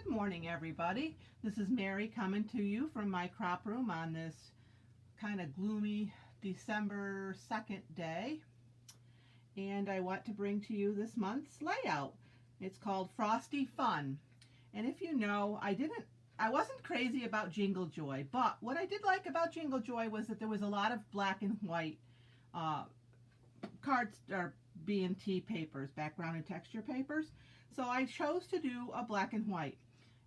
Good morning, everybody. This is Mary coming to you from my crop room on this kind of gloomy December 2nd day. And I want to bring to you this month's layout. It's called Frosty Fun. And if you know, I wasn't crazy about Jingle Joy, but what I did like about Jingle Joy was that there was a lot of black and white cards or B&T papers, background and texture papers. So I chose to do a black and white.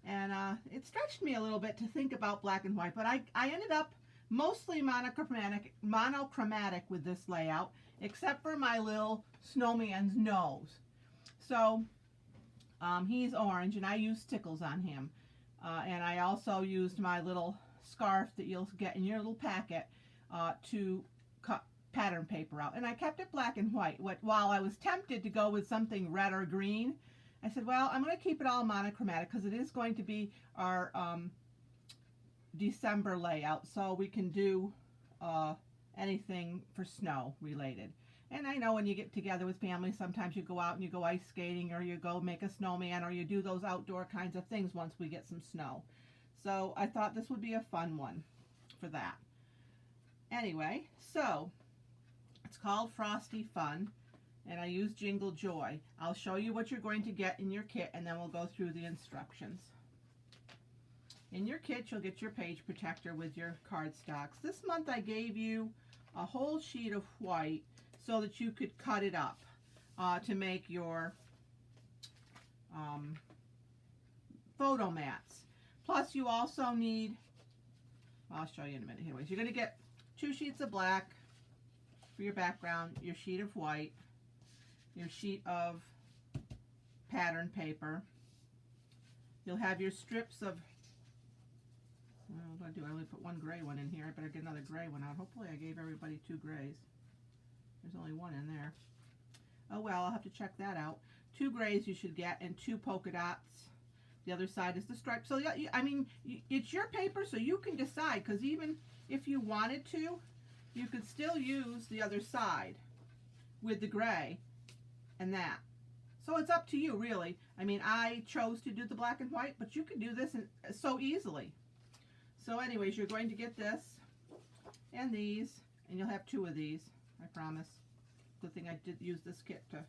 And it stretched me a little bit to think about black and white, but I ended up mostly monochromatic with this layout, except for my little snowman's nose. So he's orange, and I used stickles on him. And I also used my little scarf that you'll get in your little packet to cut pattern paper out. And I kept it black and white. While I was tempted to go with something red or green, I said, well, I'm going to keep it all monochromatic because it is going to be our December layout, so we can do anything for snow related. And I know when you get together with family, sometimes you go out and you go ice skating, or you go make a snowman, or you do those outdoor kinds of things once we get some snow. So I thought this would be a fun one for that. Anyway, so it's called Frosty Fun, and I use Jingle Joy. I'll show you what you're going to get in your kit, and then we'll go through the instructions. In your kit, you'll get your page protector with your cardstocks. This month I gave you a whole sheet of white so that you could cut it up to make your photo mats. Plus you also need, I'll show you in a minute. Anyways, you're going to get 2 sheets of black for your background, your sheet of white, your sheet of pattern paper. You'll have your strips of, what do I do? I only put one gray one in here. I better get another gray one out. Hopefully I gave everybody 2 grays. There's only one in there. Oh well, I'll have to check that out. 2 grays you should get, and 2 polka dots. The other side is the stripe. So yeah, I mean, it's your paper, so you can decide, because even if you wanted to, you could still use the other side with the gray and that. So it's up to you, really. I mean, I chose to do the black and white, but you can do this so easily. So anyways, you're going to get this and these, and you'll have 2 of these, I promise. Good thing I did use this kit to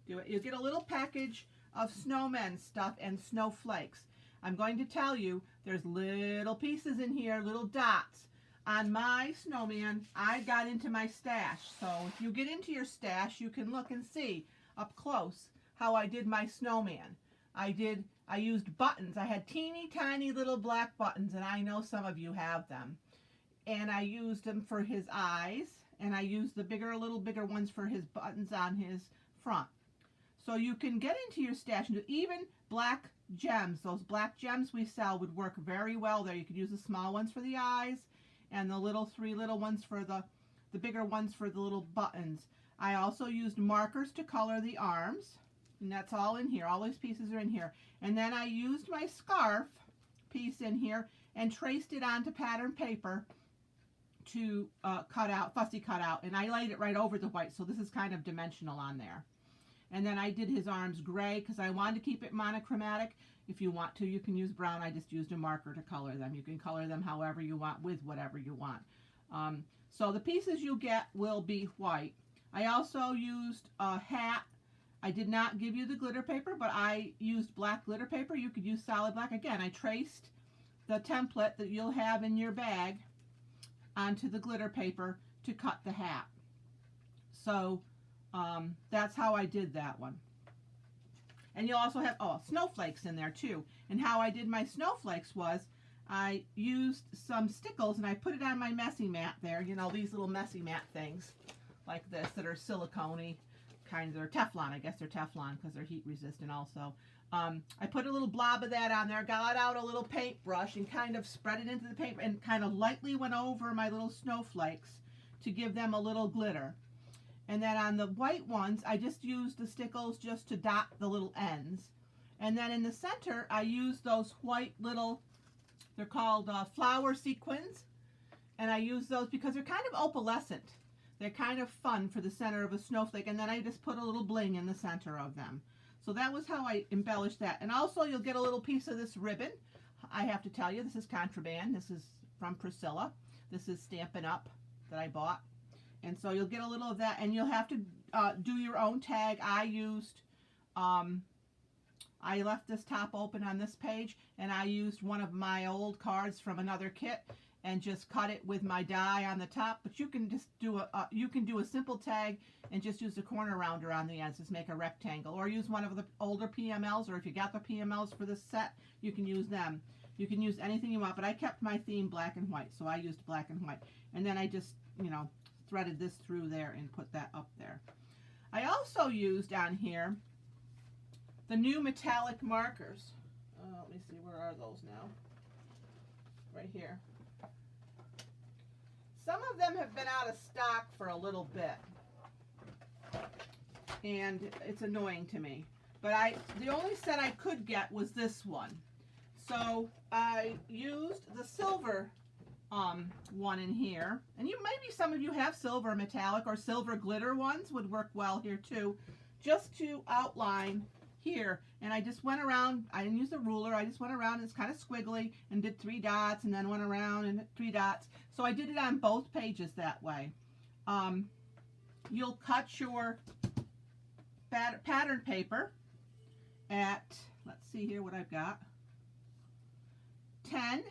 do it. You'll get a little package of snowmen stuff and snowflakes. I'm going to tell you, there's little pieces in here, little dots. On my snowman, I got into my stash. So if you get into your stash, you can look and see up close how I did my snowman. I used buttons. I had teeny tiny little black buttons, and I know some of you have them. And I used them for his eyes, and I used the little bigger ones for his buttons on his front. So you can get into your stash and do even black gems. Those black gems we sell would work very well there. You could use the small ones for the eyes, and the 3 little ones for the bigger ones for the little buttons. I also used markers to color the arms, and that's all in here. All these pieces are in here. And then I used my scarf piece in here and traced it onto pattern paper to fussy cut out, and I laid it right over the white, so this is kind of dimensional on there. And then I did his arms gray because I wanted to keep it monochromatic. If you want to, you can use brown. I just used a marker to color them. You can color them however you want with whatever you want. So the pieces you get will be white. I also used a hat. I did not give you the glitter paper, but I used black glitter paper. You could use solid black. Again, I traced the template that you'll have in your bag onto the glitter paper to cut the hat. So that's how I did that one. And you'll also have snowflakes in there too. And how I did my snowflakes was I used some stickles and I put it on my messy mat there. You know, these little messy mat things like this that are silicone-y kinds. They're Teflon. I guess they're Teflon because they're heat resistant also. I put a little blob of that on there, got out a little paintbrush and kind of spread it into the paint and kind of lightly went over my little snowflakes to give them a little glitter. And then on the white ones, I just used the stickles just to dot the little ends. And then in the center, I used those white little, they're called flower sequins. And I use those because they're kind of opalescent. They're kind of fun for the center of a snowflake. And then I just put a little bling in the center of them. So that was how I embellished that. And also you'll get a little piece of this ribbon. I have to tell you, this is contraband. This is from Priscilla. This is Stampin' Up! That I bought. And so you'll get a little of that, and you'll have to do your own tag. I used, I left this top open on this page, and I used one of my old cards from another kit and just cut it with my die on the top. But you can just do a simple tag and just use a corner rounder on the ends. Just make a rectangle, or use one of the older PMLs, or if you got the PMLs for this set, you can use them. You can use anything you want, but I kept my theme black and white, so I used black and white. And then I just, threaded this through there and put that up there. I also used on here the new metallic markers. Let me see, where are those now? Right here. Some of them have been out of stock for a little bit, and it's annoying to me. But the only set I could get was this one. So I used the silver one in here, and maybe some of you have silver metallic or silver glitter ones, would work well here too, just to outline here. And I just went around, I didn't use a ruler, I just went around, and it's kind of squiggly, and did 3 dots, and then went around and 3 dots. So I did it on both pages that way. You'll cut your pattern paper at, let's see here what I've got, 10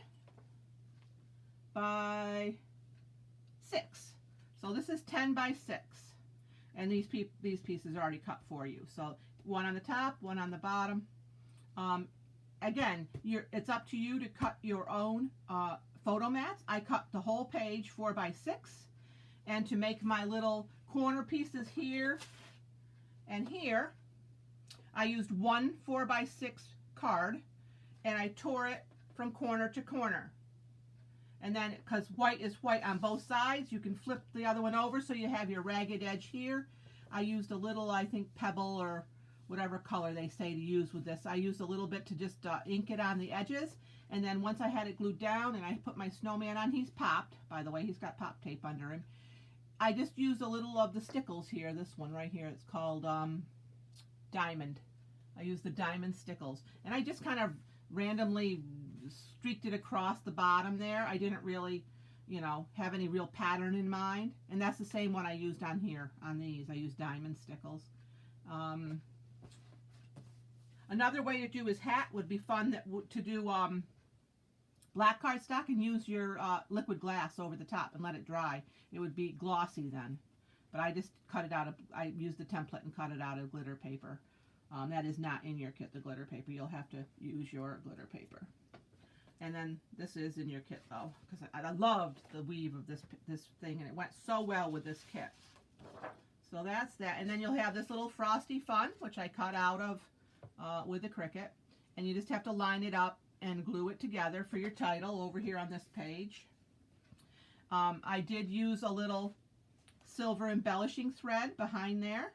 by 6. So this is 10 by 6, and these pieces are already cut for you. So one on the top, one on the bottom. Again, it's up to you to cut your own photo mats. I cut the whole page 4 by 6, and to make my little corner pieces here and here, I used one 4 by 6 card, and I tore it from corner to corner. And then, because white is white on both sides, you can flip the other one over so you have your ragged edge here. I used a little, I think, pebble or whatever color they say to use with this. I used a little bit to just ink it on the edges. And then once I had it glued down and I put my snowman on, he's popped. By the way, he's got pop tape under him. I just used a little of the stickles here. This one right here, it's called Diamond. I used the Diamond stickles. And I just kind of randomly streaked it across the bottom there. I didn't really, have any real pattern in mind. And that's the same one I used on here, on these. I used Diamond stickles. Another way to do his hat would be fun to do black cardstock and use your liquid glass over the top and let it dry. It would be glossy then. But I just cut it out of, I used the template and cut it out of glitter paper. That is not in your kit, the glitter paper. You'll have to use your glitter paper. And then this is in your kit though, because I loved the weave of this thing, and it went so well with this kit. So that's that. And then you'll have this little Frosty Fun, which I cut out of with the Cricut. And you just have to line it up and glue it together for your title over here on this page. I did use a little silver embellishing thread behind there.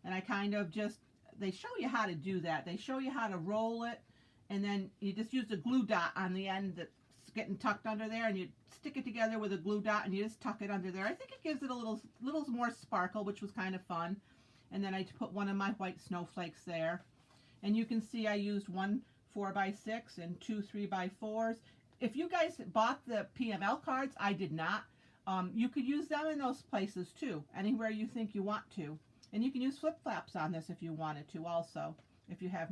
And I kind of just, they show you how to do that. They show you how to roll it. And then you just use a glue dot on the end that's getting tucked under there, and you stick it together with a glue dot, and you just tuck it under there. I think it gives it a little more sparkle, which was kind of fun. And then I put one of my white snowflakes there. And you can see I used one 4 by 6 and 2 3 by 4s. If you guys bought the PML cards, I did not. You could use them in those places too, anywhere you think you want to. And you can use flip flaps on this if you wanted to also, if you have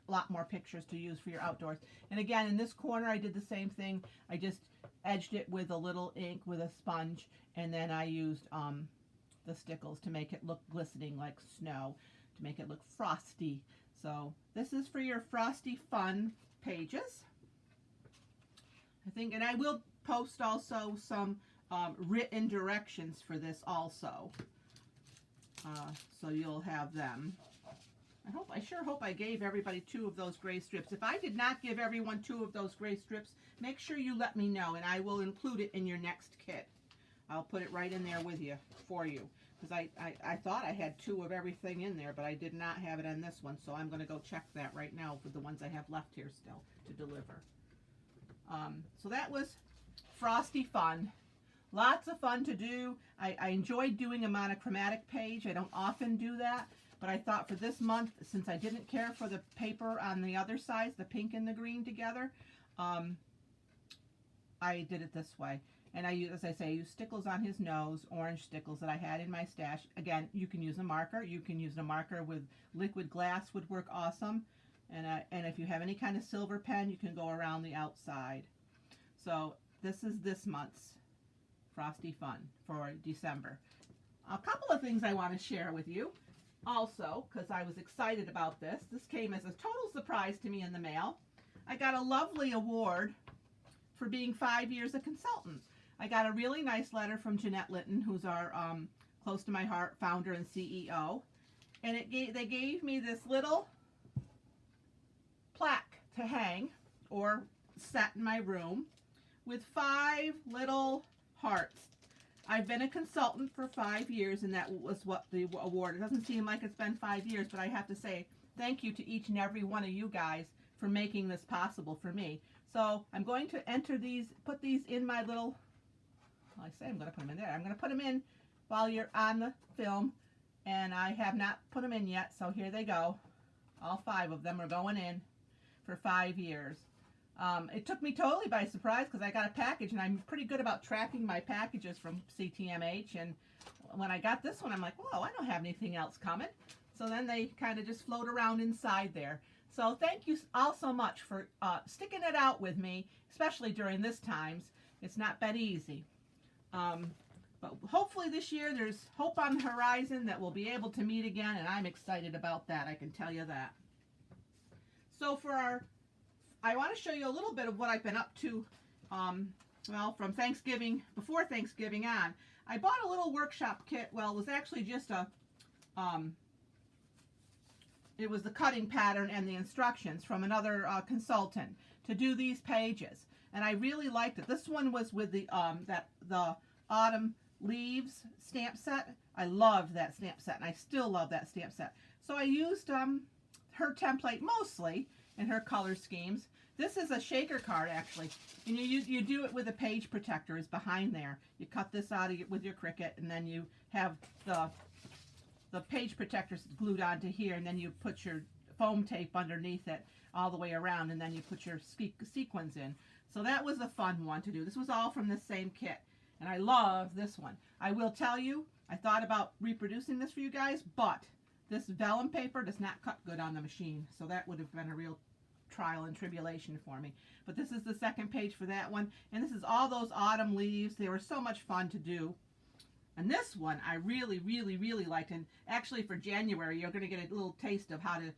lot more pictures to use for your outdoors. And again, in this corner, I did the same thing. I just edged it with a little ink with a sponge, and then I used the stickles to make it look glistening like snow, to make it look frosty. So this is for your Frosty Fun pages, I think. And I will post also some written directions for this also, so you'll have them. I sure hope I gave everybody 2 of those gray strips. If I did not give everyone 2 of those gray strips, make sure you let me know, and I will include it in your next kit. I'll put it right in there with you, for you. Because I thought I had 2 of everything in there, but I did not have it on this one, so I'm going to go check that right now with the ones I have left here still to deliver. So that was Frosty Fun. Lots of fun to do. I enjoyed doing a monochromatic page. I don't often do that, But I thought for this month, since I didn't care for the paper on the other sides, the pink and the green together, I did it this way. And I use, as I say, I use stickles on his nose, orange stickles that I had in my stash. Again, you can use a marker. You can use a marker with liquid glass, would work awesome. And if you have any kind of silver pen, you can go around the outside. So this is this month's Frosty Fun for December. A couple of things I want to share with you also, because I was excited about this. This came as a total surprise to me in the mail. I got a lovely award for being 5 years a consultant. I got a really nice letter from Jeanette Litton, who's our close to my heart founder and CEO. And they gave me this little plaque to hang or set in my room with 5 little hearts. I've been a consultant for 5 years, and that was what the award. It doesn't seem like it's been 5 years, but I have to say thank you to each and every one of you guys for making this possible for me. So I'm going to enter these, put these in my little, well, I say I'm going to put them in there. I'm going to put them in while you're on the film, and I have not put them in yet, so here they go. All 5 of them are going in for 5 years. It took me totally by surprise because I got a package, and I'm pretty good about tracking my packages from CTMH, and when I got this one, I'm like, whoa, I don't have anything else coming. So then they kind of just float around inside there. So thank you all so much for sticking it out with me, especially during this times. It's not been easy. But hopefully this year there's hope on the horizon that we'll be able to meet again, and I'm excited about that, I can tell you that. So I want to show you a little bit of what I've been up to, well, from Thanksgiving, before Thanksgiving on. I bought a little workshop kit. Well, it was actually just it was the cutting pattern and the instructions from another consultant to do these pages, and I really liked it. This one was with the autumn leaves stamp set. I loved that stamp set, and I still love that stamp set. So I used her template mostly in her color schemes. This is a shaker card, actually, and you do it with a page protector is behind there. You cut this out with your Cricut, and then you have the page protector glued onto here, and then you put your foam tape underneath it all the way around, and then you put your sequins in. So that was a fun one to do. This was all from the same kit, and I love this one. I will tell you, I thought about reproducing this for you guys, but this vellum paper does not cut good on the machine, so that would have been a real trial and tribulation for me. But this is the second page for that one, and this is all those autumn leaves. They were so much fun to do. And this one I really, really, really liked. And actually for January, you're going to get a little taste of how to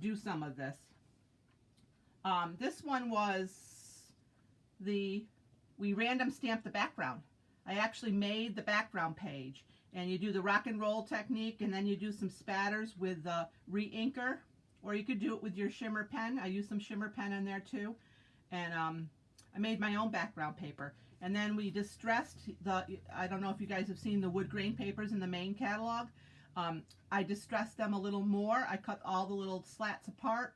do some of this. This one was we random stamped the background. I actually made the background page. And you do the rock and roll technique, and then you do some spatters with the re-inker. Or you could do it with your shimmer pen. I used some shimmer pen in there too. And I made my own background paper. And then we distressed I don't know if you guys have seen the wood grain papers in the main catalog. I distressed them a little more. I cut all the little slats apart,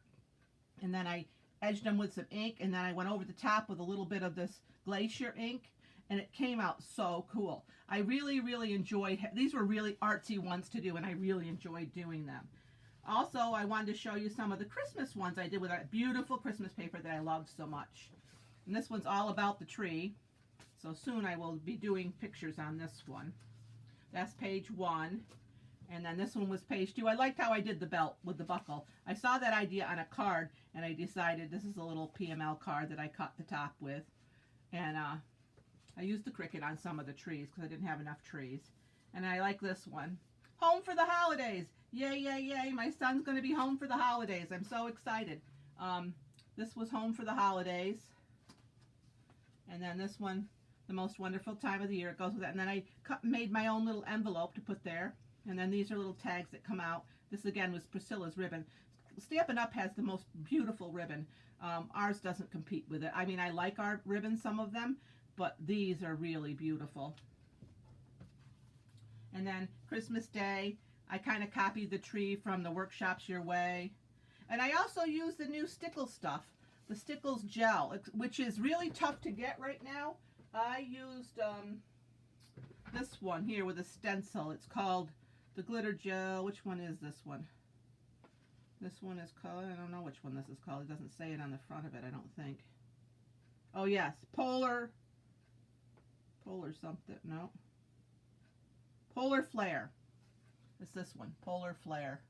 and then I edged them with some ink, and then I went over the top with a little bit of this glacier ink, and it came out so cool. I really, really enjoyed, these were really artsy ones to do, and I really enjoyed doing them. Also, I wanted to show you some of the Christmas ones I did with that beautiful Christmas paper that I loved so much. And this one's all about the tree. So soon I will be doing pictures on this one. That's page 1. And then this one was page 2. I liked how I did the belt with the buckle. I saw that idea on a card, and I decided this is a little PML card that I cut the top with. And I used the Cricut on some of the trees because I didn't have enough trees. And I like this one. Home for the holidays. Yay, yay, yay. My son's going to be home for the holidays. I'm so excited. This was home for the holidays. And then this one, the most wonderful time of the year. It goes with that. And then I made my own little envelope to put there. And then these are little tags that come out. This again was Priscilla's ribbon. Stampin' Up! Has the most beautiful ribbon. Ours doesn't compete with it. I mean, I like our ribbons, some of them, but these are really beautiful. And then Christmas Day, I kind of copied the tree from the Workshops Your Way. And I also used the new Stickles stuff, the Stickles gel, which is really tough to get right now. I used this one here with a stencil. It's called the glitter gel. Which one is this one? This one is called, I don't know which one this is called. It doesn't say it on the front of it, I don't think. Oh yes, Polar something, no. Polar Flare. It's this one, Polar Flare.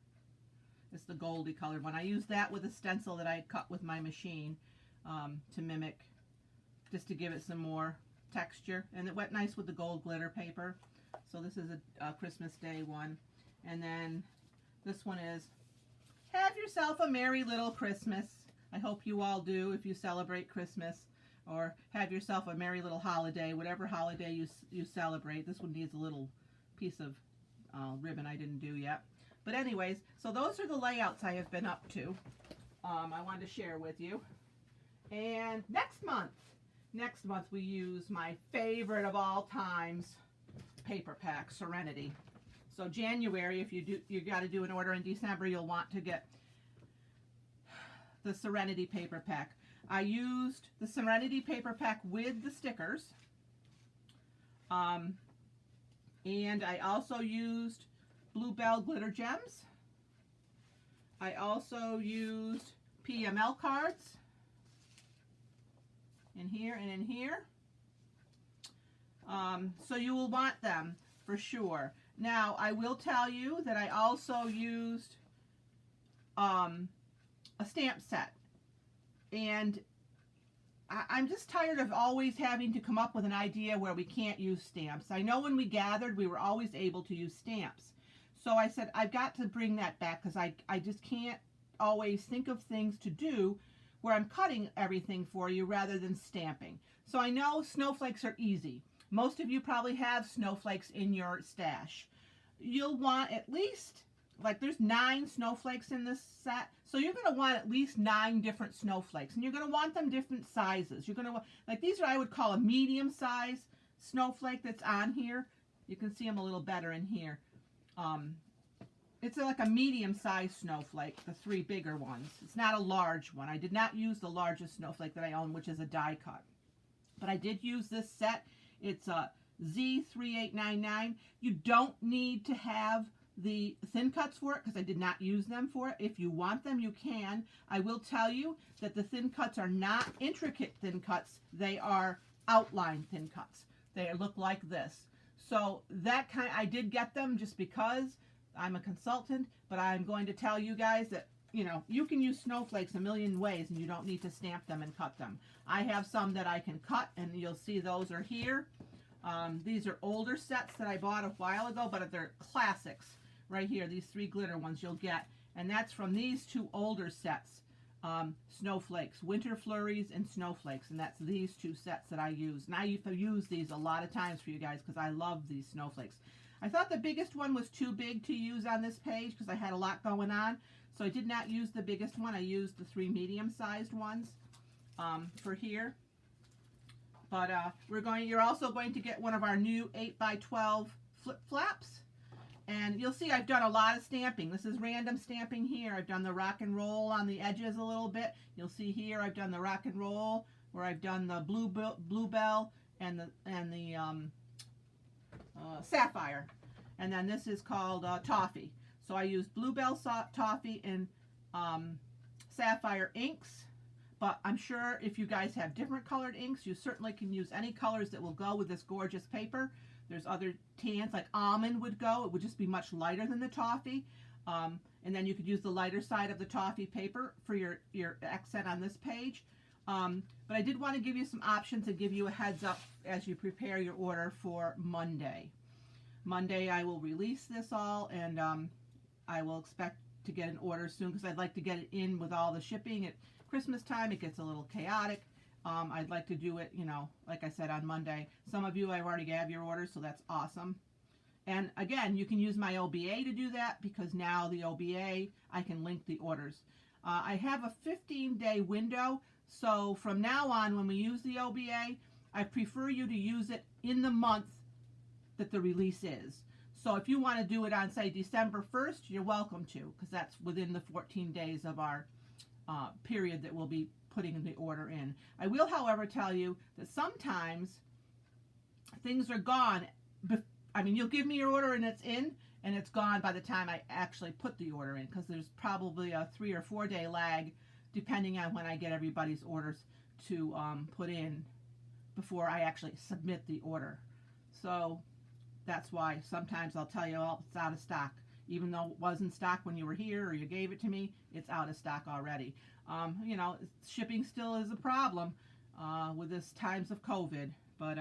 It's the goldy colored one. I used that with a stencil that I cut with my machine to mimic, just to give it some more texture. And it went nice with the gold glitter paper. So this is a Christmas Day one. And then this one is Have Yourself a Merry Little Christmas. I hope you all do if you celebrate Christmas, or have yourself a merry little holiday, whatever holiday you celebrate. This one needs a little piece of ribbon I didn't do yet. But anyways, so those are the layouts I have been up to. I wanted to share with you. And next month we use my favorite of all times, paper pack, Serenity. So January, if you got to do an order in December, you'll want to get the Serenity paper pack. I used the Serenity paper pack with the stickers. And I also used Bluebell glitter gems. I also used PML cards in here and in here. So you will want them for sure. Now, I will tell you that I also used a stamp set. And I'm just tired of always having to come up with an idea where we can't use stamps. I know when we gathered, we were always able to use stamps. So I said, I've got to bring that back because I just can't always think of things to do where I'm cutting everything for you rather than stamping. So I know snowflakes are easy. Most of you probably have snowflakes in your stash. You'll want at least, like there's 9 snowflakes in this set. So you're going to want at least 9 different snowflakes. And you're going to want them different sizes. You're going to, like these are, I would call a medium size snowflake that's on here. You can see them a little better in here. It's like a medium-sized snowflake, the 3 bigger ones. It's not a large one. I did not use the largest snowflake that I own, which is a die cut. But I did use this set. It's a Z3899. You don't need to have the thin cuts for it because I did not use them for it. If you want them, you can. I will tell you that the thin cuts are not intricate thin cuts. They are outline thin cuts. They look like this. So that kind, I did get them just because I'm a consultant, but I'm going to tell you guys that, you know, you can use snowflakes a million ways and you don't need to stamp them and cut them. I have some that I can cut and you'll see those are here. These are older sets that I bought a while ago, but they're classics right here. These 3 glitter ones you'll get. And that's from these 2 older sets, snowflakes, winter flurries and snowflakes. And that's these 2 sets that I use. And I used to use these a lot of times for you guys because I love these snowflakes. I thought the biggest one was too big to use on this page because I had a lot going on. So I did not use the biggest one. I used the 3 medium-sized ones for here. But you're also going to get one of our new 8x12 flip flaps. And you'll see I've done a lot of stamping. This is random stamping here. I've done the rock and roll on the edges a little bit. You'll see here I've done the rock and roll, where I've done the bluebell and the sapphire. And then this is called toffee. So I used bluebell, toffee, and sapphire inks. But I'm sure if you guys have different colored inks, you certainly can use any colors that will go with this gorgeous paper. There's other tans, like almond would go. It would just be much lighter than the toffee. And then you could use the lighter side of the toffee paper for your accent on this page. But I did want to give you some options and give you a heads up as you prepare your order for Monday. Monday I will release this all, and I will expect to get an order soon because I'd like to get it in with all the shipping. At Christmas time it gets a little chaotic. I'd like to do it, you know, like I said, on Monday. Some of you I've already have your orders, so that's awesome. And again, you can use my OBA to do that because now the OBA, I can link the orders. I have a 15-day window, so from now on when we use the OBA, I prefer you to use it in the month that the release is. So if you want to do it on, say, December 1st, you're welcome to, because that's within the 14 days of our period that we'll be putting the order in. I will, however, tell you that sometimes things are gone. I mean, you'll give me your order and it's in, and it's gone by the time I actually put the order in, because there's probably a 3 or 4 day lag depending on when I get everybody's orders to put in before I actually submit the order. So that's why sometimes I'll tell you, oh, it's out of stock. Even though it was in stock when you were here or you gave it to me, it's out of stock already. You know, shipping still is a problem with this times of COVID. But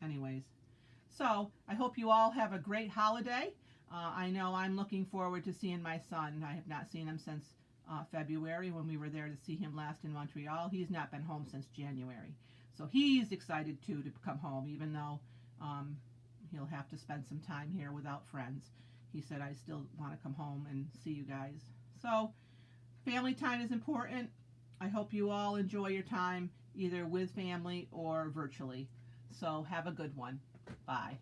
anyways, so I hope you all have a great holiday. I know I'm looking forward to seeing my son. I have not seen him since February when we were there to see him last in Montreal. He's not been home since January. So he's excited too to come home, even though he'll have to spend some time here without friends. He said, I still want to come home and see you guys. So family time is important. I hope you all enjoy your time either with family or virtually. So have a good one. Bye.